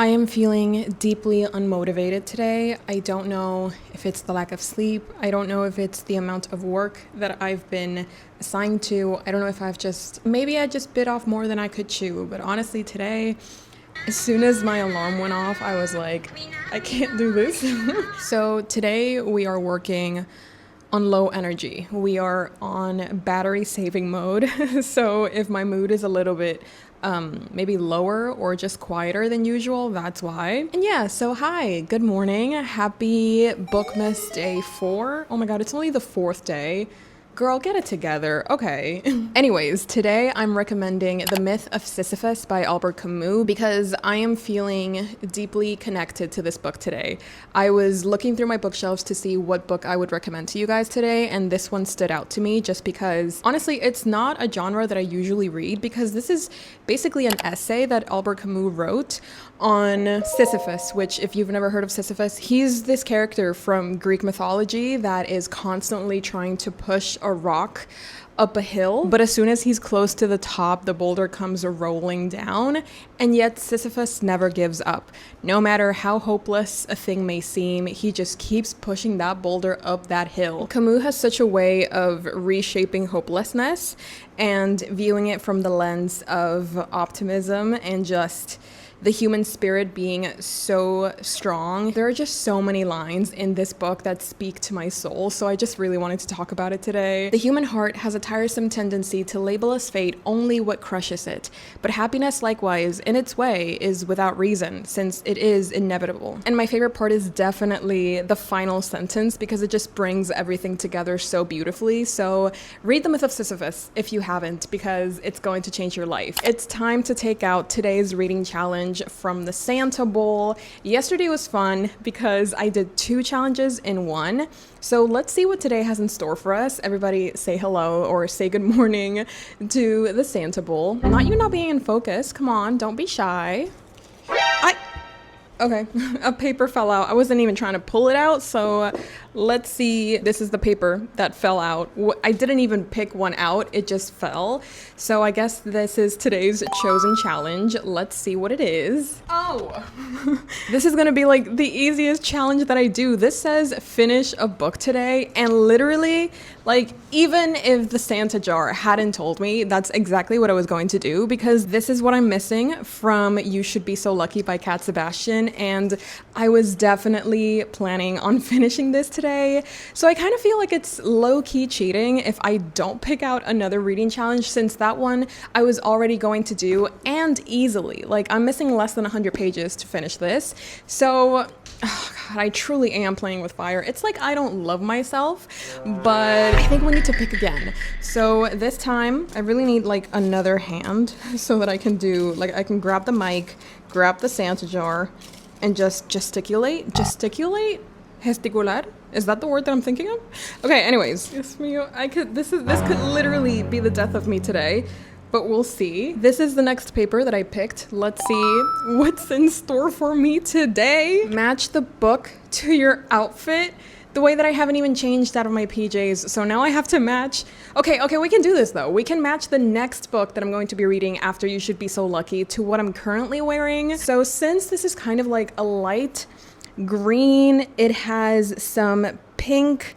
I am feeling deeply unmotivated today. I don't know if it's the lack of sleep. I don't know if it's the amount of work that I've been assigned to. I don't know if maybe I just bit off more than I could chew. But honestly, today, as soon as my alarm went off, I was like, I can't do this. So today we are working on low energy. We are on battery saving mode. So if my mood is a little bit maybe lower or just quieter than usual, that's why. And yeah, so hi, good morning. Happy Bookmas Day 4. Oh my god, it's only the 4th day. Girl, get it together. Okay. Anyways, today I'm recommending The Myth of Sisyphus by Albert Camus because I am feeling deeply connected to this book today. I was looking through my bookshelves to see what book I would recommend to you guys today, and this one stood out to me just because, honestly, it's not a genre that I usually read because this is basically an essay that Albert Camus wrote on Sisyphus, which, if you've never heard of Sisyphus, he's this character from Greek mythology that is constantly trying to push a rock up a hill, but as soon as he's close to the top, the boulder comes rolling down, and yet Sisyphus never gives up. No matter how hopeless a thing may seem, he just keeps pushing that boulder up that hill. Camus has such a way of reshaping hopelessness and viewing it from the lens of optimism and just the human spirit being so strong. There are just so many lines in this book that speak to my soul, so I just really wanted to talk about it today. The human heart has a tiresome tendency to label as fate only what crushes it, but happiness likewise, in its way, is without reason, since it is inevitable. And my favorite part is definitely the final sentence because it just brings everything together so beautifully. So read The Myth of Sisyphus if you haven't, because it's going to change your life. It's time to take out today's reading challenge from the Santa Bowl. Yesterday was fun because I did 2 challenges in one. So let's see what today has in store for us. Everybody say hello or say good morning to the Santa Bowl. Not you not being in focus. Come on, don't be shy. Okay, a paper fell out. I wasn't even trying to pull it out, so let's see. This is the paper that fell out. I didn't even pick one out, it just fell. So I guess this is today's chosen challenge. Let's see what it is. Oh, this is gonna be like the easiest challenge that I do. This says finish a book today, and literally, like, even if the Santa jar hadn't told me, that's exactly what I was going to do, because this is what I'm missing from You Should Be So Lucky by Cat Sebastian, and I was definitely planning on finishing this today. So I kind of feel like it's low-key cheating if I don't pick out another reading challenge, since that one I was already going to do, and easily. Like, I'm missing less than 100 pages to finish this. So, oh God, I truly am playing with fire. It's like I don't love myself, but I think we need to pick again. So this time I really need like another hand so that I can do, like, I can grab the mic, grab the Santa jar, and just gesticulate. Gesticular? Is that the word that I'm thinking of? Okay, anyways. Yes, this could literally be the death of me today, but we'll see. This is the next paper that I picked. Let's see what's in store for me today. Match the book to your outfit. The way that I haven't even changed out of my PJs, so now I have to match. Okay, we can do this though. We can match the next book that I'm going to be reading after You Should Be So Lucky to what I'm currently wearing. So since this is kind of like a light green, it has some pink,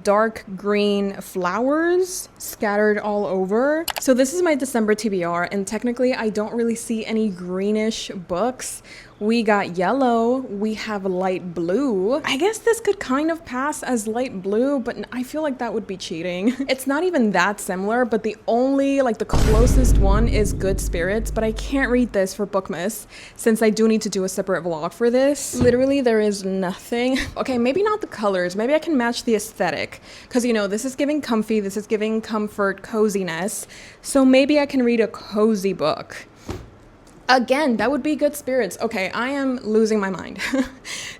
dark green flowers scattered all over. So this is my December TBR, and technically I don't really see any greenish books. We got yellow, we have light blue. I guess this could kind of pass as light blue, but I feel like that would be cheating. It's not even that similar, but the only, like, the closest one is Good Spirits, but I can't read this for Bookmas since I do need to do a separate vlog for this. Literally, there is nothing. Okay, maybe not the colors. Maybe I can match the aesthetic, because, you know, this is giving comfy, this is giving comfort, coziness. So maybe I can read a cozy book. Again, that would be Good Spirits. Okay, I am losing my mind.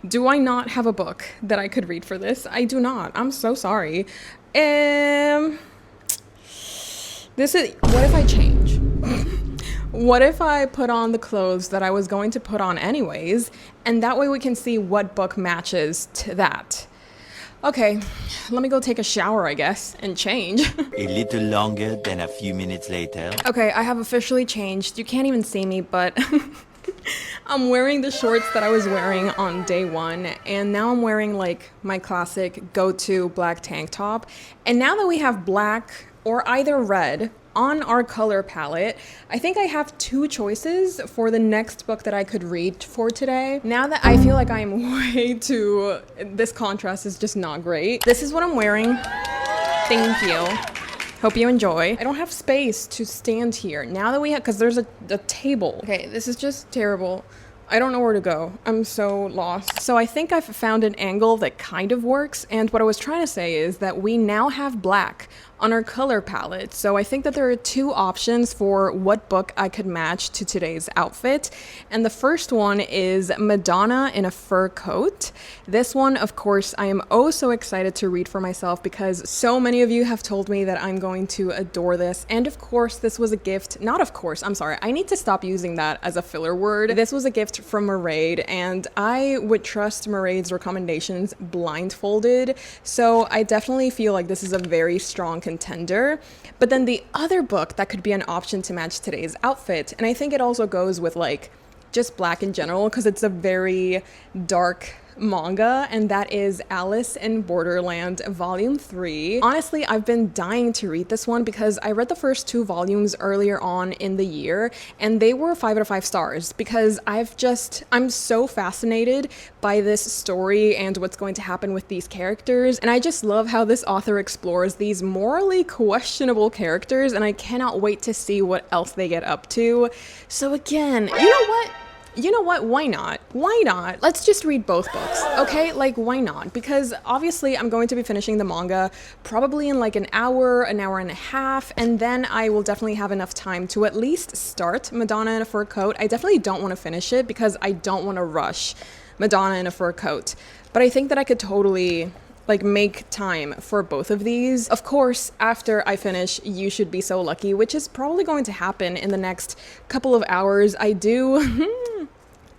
Do I not have a book that I could read for this? I do not. I'm so sorry. This is, what if I change? What if I put on the clothes that I was going to put on anyways, and that way we can see what book matches to that? Okay, let me go take a shower, I guess, and change. A little longer than a few minutes later. Okay, I have officially changed. You can't even see me, but I'm wearing the shorts that I was wearing on day one, and now I'm wearing like my classic go-to black tank top. And now that we have black or either red on our color palette, I think I have two choices for the next book that I could read for today. Now that I feel like I'm way too, this contrast is just not great. This is what I'm wearing. Thank you. Hope you enjoy. I don't have space to stand here now that we have, because there's a table. Okay, this is just terrible. I don't know where to go. I'm so lost. So I think I've found an angle that kind of works. And what I was trying to say is that we now have black on our color palette. So I think that there are two options for what book I could match to today's outfit. And the first one is Madonna in a fur coat. This one, of course, I am oh so excited to read for myself because so many of you have told me that I'm going to adore this. And of course, this was a gift. Not of course, I'm sorry. I need to stop using that as a filler word. This was a gift from Maraid, and I would trust Maraid's recommendations blindfolded. So I definitely feel like this is a very strong contender. But then the other book that could be an option to match today's outfit, and I think it also goes with like just black in general because it's a very dark manga, and that is Alice in Borderland Volume 3. Honestly, I've been dying to read this one because I read the first two volumes earlier on in the year, and they were 5 out of 5 stars because I'm so fascinated by this story and what's going to happen with these characters, and I just love how this author explores these morally questionable characters, and I cannot wait to see what else they get up to. So again, you know what? Why not? Why not? Let's just read both books, okay? Like, why not? Because obviously I'm going to be finishing the manga probably in like an hour and a half, and then I will definitely have enough time to at least start Madonna in a Fur Coat. I definitely don't want to finish it because I don't want to rush Madonna in a Fur Coat, but I think that I could totally like make time for both of these. Of course, after I finish You Should Be So Lucky, which is probably going to happen in the next couple of hours,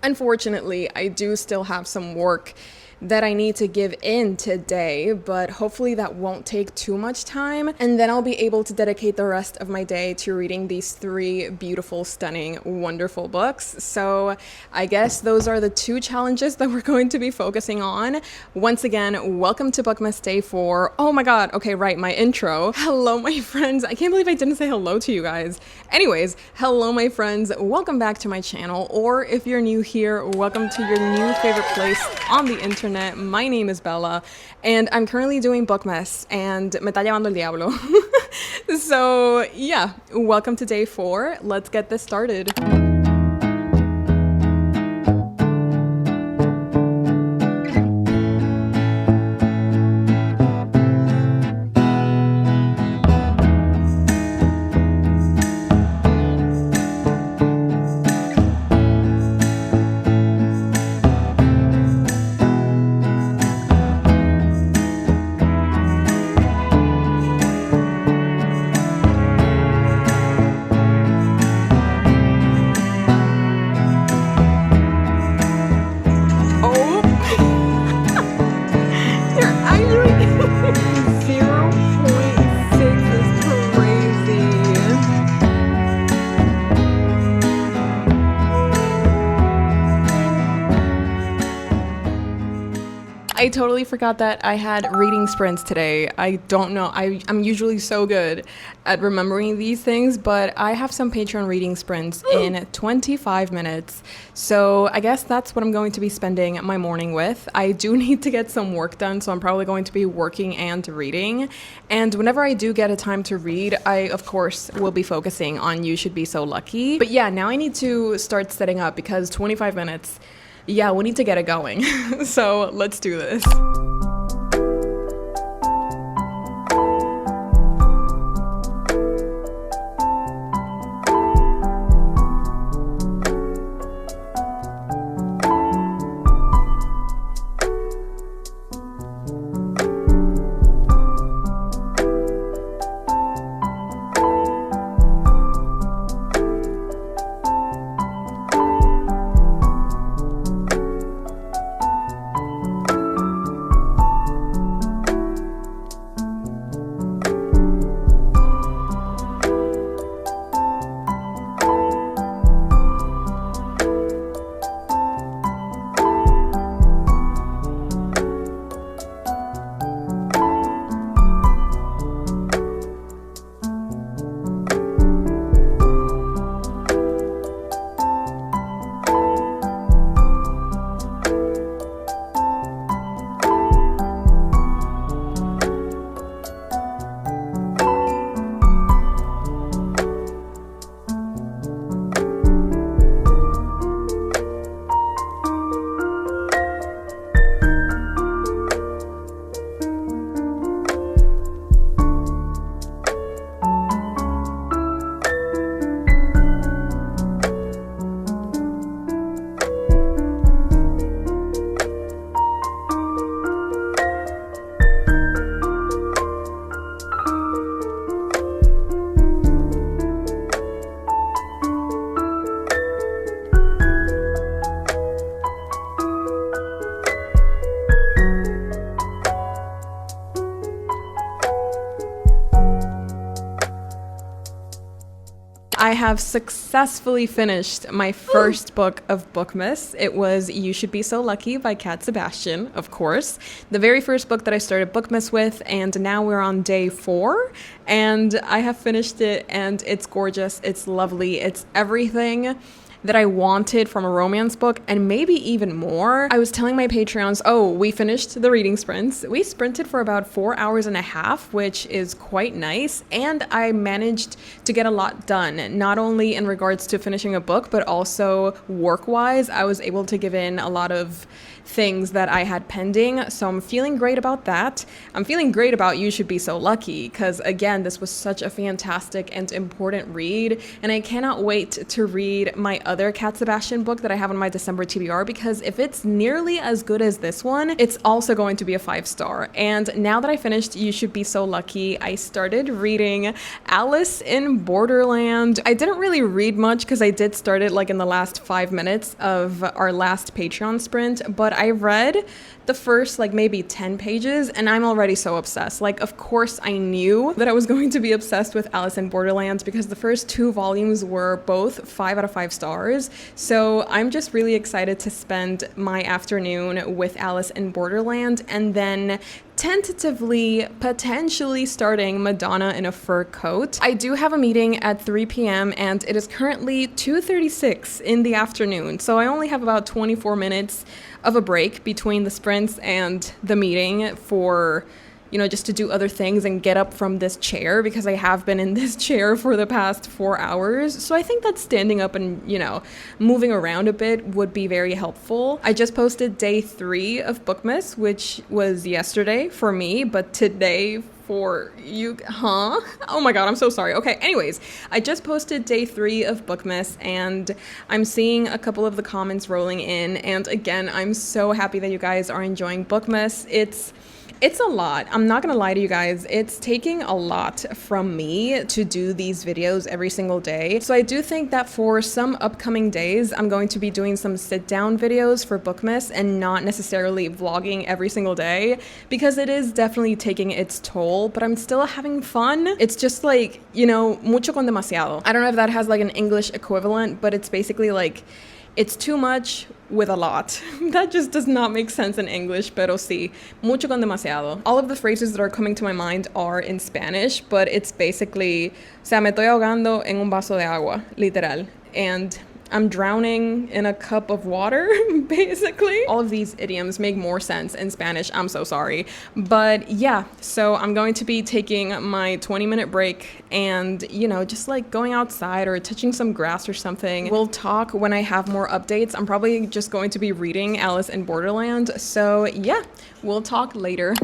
unfortunately, I do still have some work that I need to give in today, but hopefully that won't take too much time, and then I'll be able to dedicate the rest of my day to reading these three beautiful, stunning, wonderful books. So I guess those are the two challenges that we're going to be focusing on. Once again, welcome to Bookmas Day 4. Oh my god, okay, right, my intro. Hello, my friends. I can't believe I didn't say hello to you guys. Anyways, hello, my friends. Welcome back to my channel, or if you're new here, welcome to your new favorite place on the internet. My name is Bella, and I'm currently doing Bookmas, and me está llevando el diablo. So yeah, welcome to day 4. Let's get this started. I totally forgot that I had reading sprints today. I don't know. I'm usually so good at remembering these things, but I have some Patreon reading sprints in 25 minutes. So I guess that's what I'm going to be spending my morning with. I do need to get some work done, so I'm probably going to be working and reading. And whenever I do get a time to read, I, of course, will be focusing on You Should Be So Lucky. But yeah, now I need to start setting up because 25 minutes, yeah, we need to get it going. So let's do this. I have successfully finished my first book of Bookmas. It was You Should Be So Lucky by Cat Sebastian, of course. The very first book that I started Bookmas with, and now we're on day 4, and I have finished it, and it's gorgeous, it's lovely, it's everything that I wanted from a romance book, and maybe even more. I was telling my Patreons, oh, we finished the reading sprints. We sprinted for about 4 hours and a half, which is quite nice, and I managed to get a lot done, not only in regards to finishing a book, but also work-wise. I was able to give in a lot of things that I had pending, so I'm feeling great about that. I'm feeling great about You Should Be So Lucky, because again, this was such a fantastic and important read, and I cannot wait to read my other Cat Sebastian book that I have on my December TBR, because if it's nearly as good as this one, it's also going to be a 5-star. And now that I finished You Should Be So Lucky, I started reading Alice in Borderland. I didn't really read much because I did start it like in the last 5 minutes of our last Patreon sprint, but I read the first like maybe 10 pages and I'm already so obsessed. Like, of course I knew that I was going to be obsessed with Alice in Borderland because the first 2 volumes were both 5 out of 5 stars. So I'm just really excited to spend my afternoon with Alice in Borderland, and then tentatively, potentially starting Madonna in a Fur Coat. I do have a meeting at 3 p.m. and it is currently 2:36 in the afternoon, so I only have about 24 minutes of a break between the sprints and the meeting for, you know, just to do other things and get up from this chair, because I have been in this chair for the past 4 hours. So I think that standing up and, you know, moving around a bit would be very helpful. I just posted day 3 of Bookmas, which was yesterday for me, but today for you, huh? Oh my god, I'm so sorry. Okay, anyways, I just posted day 3 of Bookmas, and I'm seeing a couple of the comments rolling in, and again, I'm so happy that you guys are enjoying Bookmas. It's a lot. I'm not gonna lie to you guys. It's taking a lot from me to do these videos every single day. So I do think that for some upcoming days, I'm going to be doing some sit-down videos for Bookmas and not necessarily vlogging every single day, because it is definitely taking its toll, but I'm still having fun. It's just like, you know, mucho con demasiado. I don't know if that has like an English equivalent, but it's basically like, it's too much with a lot. That just does not make sense in English, pero sí, mucho con demasiado. All of the phrases that are coming to my mind are in Spanish, but it's basically, o sea, me estoy ahogando en un vaso de agua, literal. And I'm drowning in a cup of water, basically. All of these idioms make more sense in Spanish. I'm so sorry. But yeah, so I'm going to be taking my 20-minute break and, you know, just like going outside or touching some grass or something. We'll talk when I have more updates. I'm probably just going to be reading Alice in Borderland. So yeah, we'll talk later.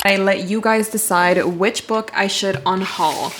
I let you guys decide which book I should unhaul.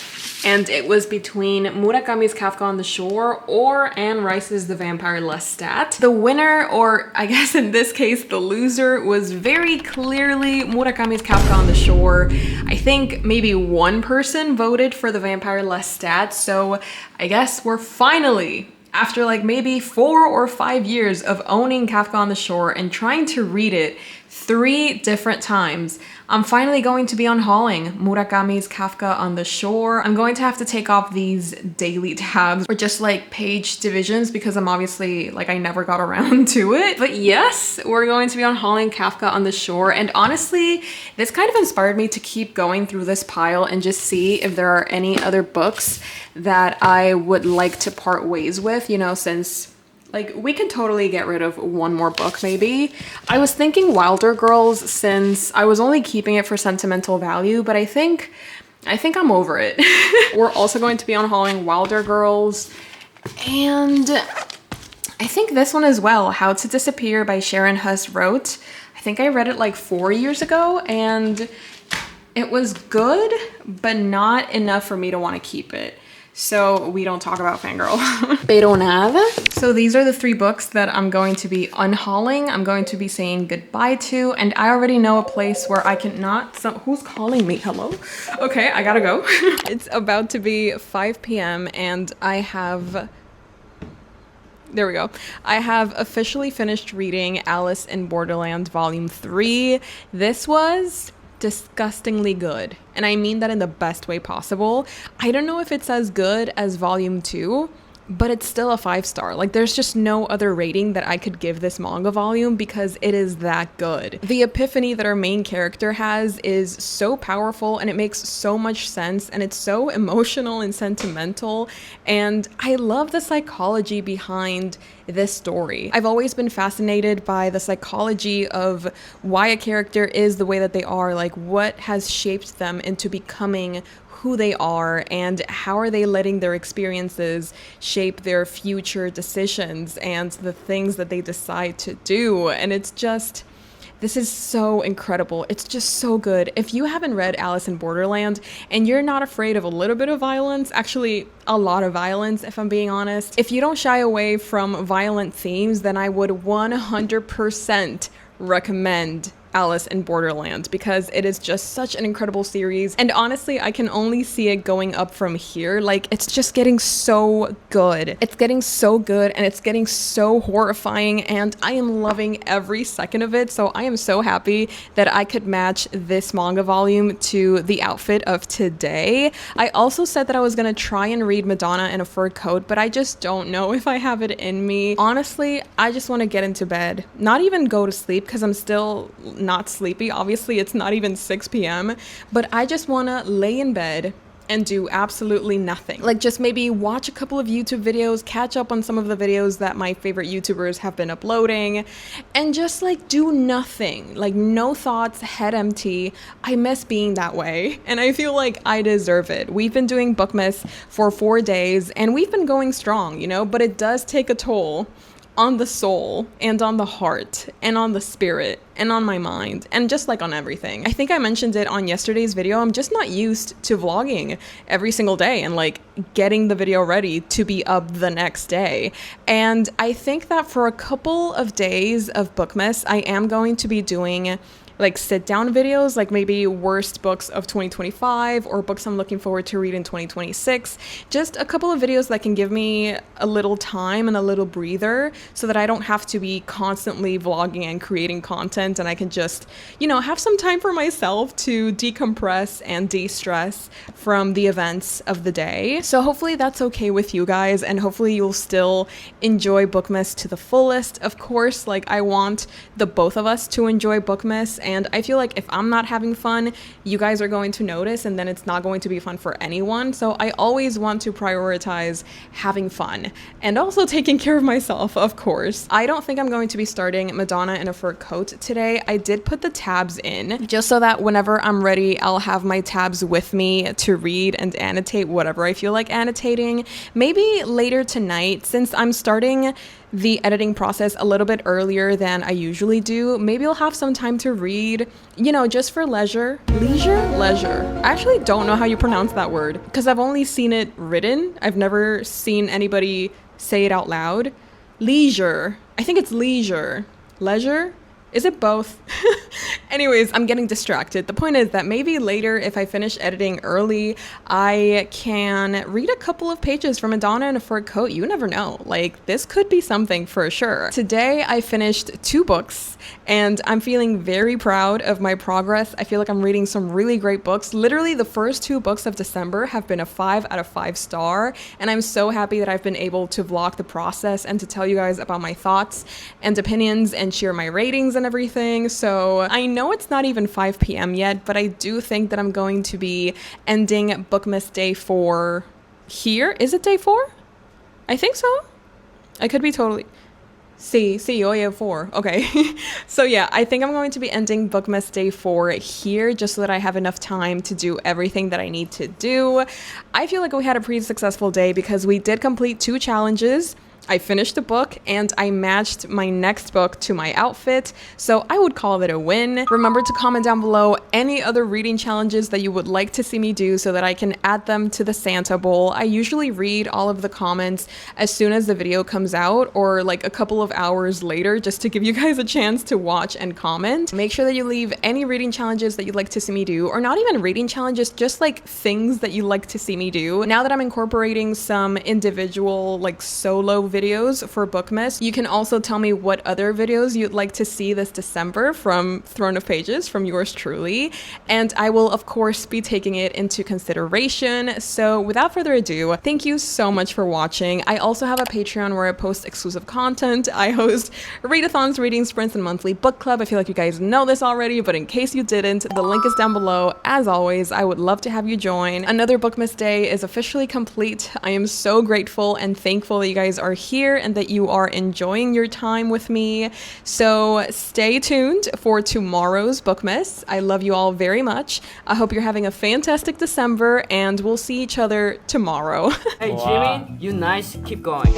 And it was between Murakami's Kafka on the Shore or Anne Rice's The Vampire Lestat. The winner, or I guess in this case, the loser, was very clearly Murakami's Kafka on the Shore. I think maybe one person voted for The Vampire Lestat, so I guess we're finally, after like maybe 4 or 5 years of owning Kafka on the Shore and trying to read it 3 different times, I'm finally going to be unhauling Murakami's Kafka on the Shore. I'm going to have to take off these daily tabs or just like page divisions because I'm obviously like I never got around to it. But yes, we're going to be unhauling Kafka on the Shore. And honestly, this kind of inspired me to keep going through this pile and just see if there are any other books that I would like to part ways with, you know, since like we could totally get rid of one more book maybe. I was thinking Wilder Girls since I was only keeping it for sentimental value, but I think I'm over it. We're also going to be unhauling Wilder Girls and I think this one as well, How to Disappear by Sharon Huss Rote. I think I read it like 4 years ago and it was good, but not enough for me to want to keep it. So we don't talk about Fangirl. Pero nada. So these are the 3 books that I'm going to be unhauling. I'm going to be saying goodbye to, and I already know a place where I can not, who's calling me? Hello? Okay, I gotta go. It's about to be 5 p.m. and I have, there we go. I have officially finished reading Alice in Borderland Volume 3. This was disgustingly good, and I mean that in the best way possible. I don't know if it's as good as Volume 2, but it's still a 5-star. Like there's just no other rating that I could give this manga volume because it is that good. The epiphany that our main character has is so powerful and it makes so much sense and it's so emotional and sentimental, and I love the psychology behind this story. I've always been fascinated by the psychology of why a character is the way that they are, like what has shaped them into becoming who they are and how are they letting their experiences shape their future decisions and the things that they decide to do. And it's just, this is so incredible. It's just so good. If you haven't read Alice in Borderland and you're not afraid of a little bit of violence, actually a lot of violence if I'm being honest, if you don't shy away from violent themes, then I would 100% recommend Alice in Borderland because it is just such an incredible series, and honestly I can only see it going up from here. Like it's just getting so good. It's getting so good and it's getting so horrifying, and I am loving every second of it. So I am so happy that I could match this manga volume to the outfit of today. I also said that I was gonna try and read Madonna in a Fur Coat, but I just don't know if I have it in me. Honestly, I just want to get into bed, not even go to sleep because I'm still not sleepy. Obviously it's not even 6 p.m. but I just want to lay in bed and do absolutely nothing. Like just maybe watch a couple of YouTube videos, catch up on some of the videos that my favorite YouTubers have been uploading, and just like do nothing. Like no thoughts, head empty. I miss being that way and I feel like I deserve it. We've been doing Bookmas for 4 days and we've been going strong, you know, but it does take a toll on the soul and on the heart and on the spirit and on my mind and just like on everything. I think I mentioned it on yesterday's video. I'm just not used to vlogging every single day and like getting the video ready to be up the next day. And I think that for a couple of days of Bookmas, I am going to be doing like sit down videos, like maybe worst books of 2025 or books I'm looking forward to read in 2026. Just a couple of videos that can give me a little time and a little breather so that I don't have to be constantly vlogging and creating content, and I can just, you know, have some time for myself to decompress and de-stress from the events of the day. So hopefully that's okay with you guys, and hopefully you'll still enjoy Bookmas to the fullest. Of course, like I want the both of us to enjoy Bookmas, and I feel like if I'm not having fun, you guys are going to notice, and then it's not going to be fun for anyone. So I always want to prioritize having fun and also taking care of myself, of course. I don't think I'm going to be starting Madonna in a Fur Coat today. I did put the tabs in just so that whenever I'm ready, I'll have my tabs with me to read and annotate whatever I feel like annotating. Maybe later tonight, since I'm starting the editing process a little bit earlier than I usually do. Maybe I'll have some time to read, you know, just for leisure. Leisure. I actually don't know how you pronounce that word because I've only seen it written. I've never seen anybody say it out loud. Leisure. I think it's leisure. Leisure? Is it both? Anyways, I'm getting distracted. The point is that maybe later, if I finish editing early, I can read a couple of pages from Madonna in a Fur Coat. You never know. Like, this could be something for sure. Today, I finished 2 books, and I'm feeling very proud of my progress. I feel like I'm reading some really great books. Literally, the first 2 books of December have been a 5 out of 5 star, and I'm so happy that I've been able to vlog the process and to tell you guys about my thoughts and opinions and share my ratings and everything. So I know it's not even 5 p.m. yet, but I do think that I'm going to be ending Bookmas Day 4 here. Is it Day 4? I think so. I could be totally... oye 4. Okay. So yeah, I think I'm going to be ending Bookmas Day 4 here just so that I have enough time to do everything that I need to do. I feel like we had a pretty successful day because we did complete 2 challenges. I finished a book and I matched my next book to my outfit, so I would call it a win. Remember to comment down below any other reading challenges that you would like to see me do so that I can add them to the Santa Bowl. I usually read all of the comments as soon as the video comes out or like a couple of hours later just to give you guys a chance to watch and comment. Make sure that you leave any reading challenges that you'd like to see me do, or not even reading challenges, just like things that you like to see me do. Now that I'm incorporating some individual like solo videos for Bookmas, you can also tell me what other videos you'd like to see this December from Throne of Pages, from yours truly, and I will of course be taking it into consideration. So without further ado, thank you so much for watching. I also have a Patreon where I post exclusive content. I host readathons, reading sprints, and monthly book club. I feel like you guys know this already, but in case you didn't, the link is down below. As always, I would love to have you join. Another Bookmas Day is officially complete. I am so grateful and thankful that you guys are here and that you are enjoying your time with me. So stay tuned for tomorrow's Bookmas. I love you all very much. I hope you're having a fantastic December and we'll see each other tomorrow. Hey Jimmy, you nice, keep going.